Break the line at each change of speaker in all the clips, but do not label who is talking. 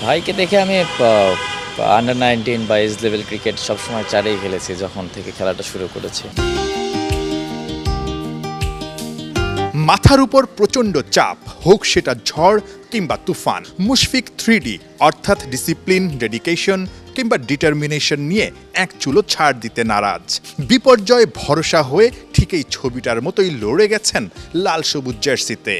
ভাইকে দেখে আমি আন্ডার 19 বা এজ লেভেল ক্রিকেট সবসময় চারেই খেলেছি যখন থেকে খেলাটা শুরু করেছি।
মাথার উপর প্রচণ্ড চাপ, হোক সেটা ঝড় কিংবা তুফান, মুশফিক 3D অর্থাৎ ডিসিপ্লিন, ডেডিকেশন কিংবা ডিটারমিনেশন নিয়ে এক চুলো ছাড় দিতে নারাজ। বিপর্যয় ভরসা হয়ে ঠিক এই ছবিটার মতোই লড়ে গেছেন লাল সবুজ জার্সিতে।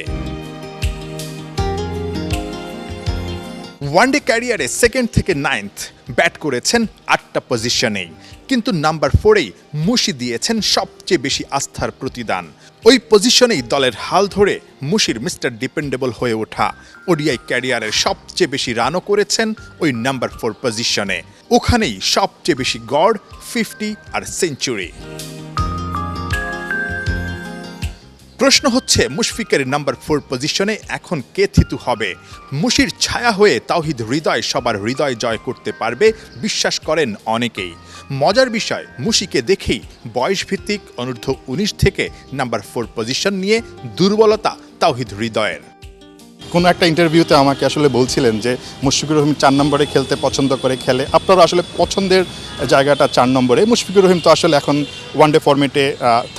ওয়ানডে ক্যারিয়ারে 2nd থেকে 9th ব্যাট করেছেন 8টা পজিশনেই, কিন্তু নাম্বার 4-এই মুশি দিয়েছেন সবচেয়ে বেশি আস্থার প্রতিদান। ওই পজিশনেই দলের হাল ধরে মুশির মিস্টার ডিপেন্ডেবল হয়ে ওঠা। ওডিআই ক্যারিয়ারের সবচেয়ে বেশি রানও করেছেন ওই নাম্বার 4 পজিশনে। ওখানেই সবচেয়ে বেশি গড়, 50 আর সেঞ্চুরি। প্রশ্ন হচ্ছে, মুশফিকের নাম্বার 4 পজিশনে এখন কে থিতু হবে? মুশির ছায়া হয়ে তাওহিদ হৃদয় সবার হৃদয় জয় করতে পারবে বিশ্বাস করেন অনেকেই। মজার বিষয়, মুশিকে দেখেই বয়সভিত্তিক অনূর্ধ্ব 19 থেকে নাম্বার 4 পজিশন নিয়ে দুর্বলতা তাওহিদ হৃদয়ের।
কোনো একটা ইন্টারভিউতে আমাকে আসলে বলছিলেন যে মুশফিকুর রহিম 4 নম্বরে খেলতে পছন্দ করে খেলে। আপনারা আসলে পছন্দের জায়গাটা 4 নম্বরে। মুশফিকুর রহিম তো আসলে এখন ওয়ানডে ফরম্যাটে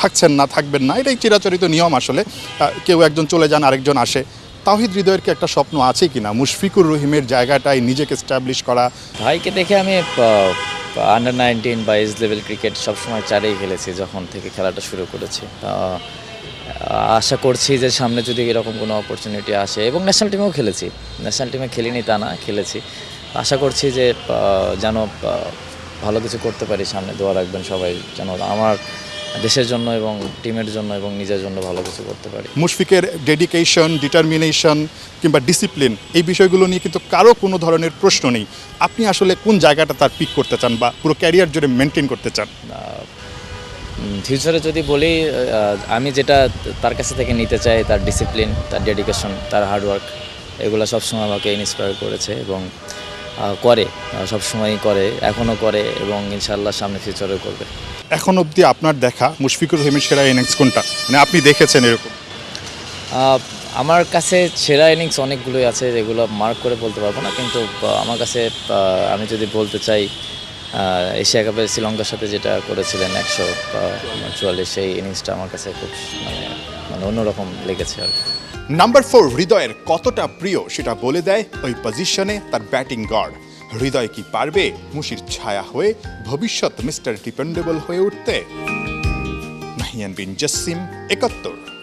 থাকছেন না, থাকবেন না, এটাই চিরাচরিত নিয়ম। আসলে কেউ একজন চলে যান, আরেকজন আসে। তাওহিদ হৃদয়ের কি একটা স্বপ্ন আছে কিনা মুশফিকুর রহিমের জায়গাটায় নিজেকে এস্টাবলিশ করা?
ভাইকে দেখে আমি আন্ডার 19 বা এজ লেভেল ক্রিকেট সবসময় চারেই খেলেছি যখন থেকে খেলাটা শুরু করেছি। আশা করছি যে সামনে যদি এরকম কোনো অপরচুনিটি আসে, এবং ন্যাশনাল টিমেও খেলেছি, ন্যাশনাল টিমে খেলিনি তা না, খেলেছি। আশা করছি যে যেন ভালো কিছু করতে পারি সামনে। দোয়া রাখবেন সবাই যেন আমার দেশের জন্য এবং টিমের জন্য এবং নিজের জন্য ভালো কিছু করতে পারি।
মুশফিকের ডেডিকেশন, ডিটারমিনেশন কিংবা ডিসিপ্লিন, এই বিষয়গুলো নিয়ে কিন্তু কারো কোনো ধরনের প্রশ্ন নেই। আপনি আসলে কোন জায়গাটা তার পিক করতে চান বা পুরো ক্যারিয়ার জুড়ে মেনটেন করতে চান?
ফিউচারে যদি বলি, আমি যেটা তার কাছে থেকে নিতে চাই, তার ডিসিপ্লিন, তার ডেডিকেশন, তার হার্ডওয়ার্ক, এগুলো সবসময় আমাকে ইন্সপায়ার করেছে এবং করে, সবসময়ই করে, এখনও করে এবং ইনশাআল্লাহ সামনে ফিউচারেও করবে।
এখন অবধি আপনার দেখা মুশফিকুর রহিমের সেরা ইনিংস কোনটা, মানে আপনি দেখেছেন এরকম?
আমার কাছে সেরা ইনিংস অনেকগুলোই আছে, যেগুলো মার্ক করে বলতে পারবো না, কিন্তু আমার কাছে আমি যদি বলতে চাই, এশিয়া কাপে শ্রীলঙ্কার সাথে যেটা করেছিলেন 144, সেই ইনিংসটা আমার কাছে খুব মানে অন্যরকম লেগেছে আর কি।
নাম্বার 4 হৃদয়ের কতটা প্রিয় সেটা বলে দেয় ওই পজিশনে তার ব্যাটিং গড়। হৃদয় কি পারবে মুশির ছায়া হয়ে ভবিষ্যৎ মিস্টার ডিপেন্ডেবল হয়ে উঠতে? নাহিয়ান বিন জসিম, 71।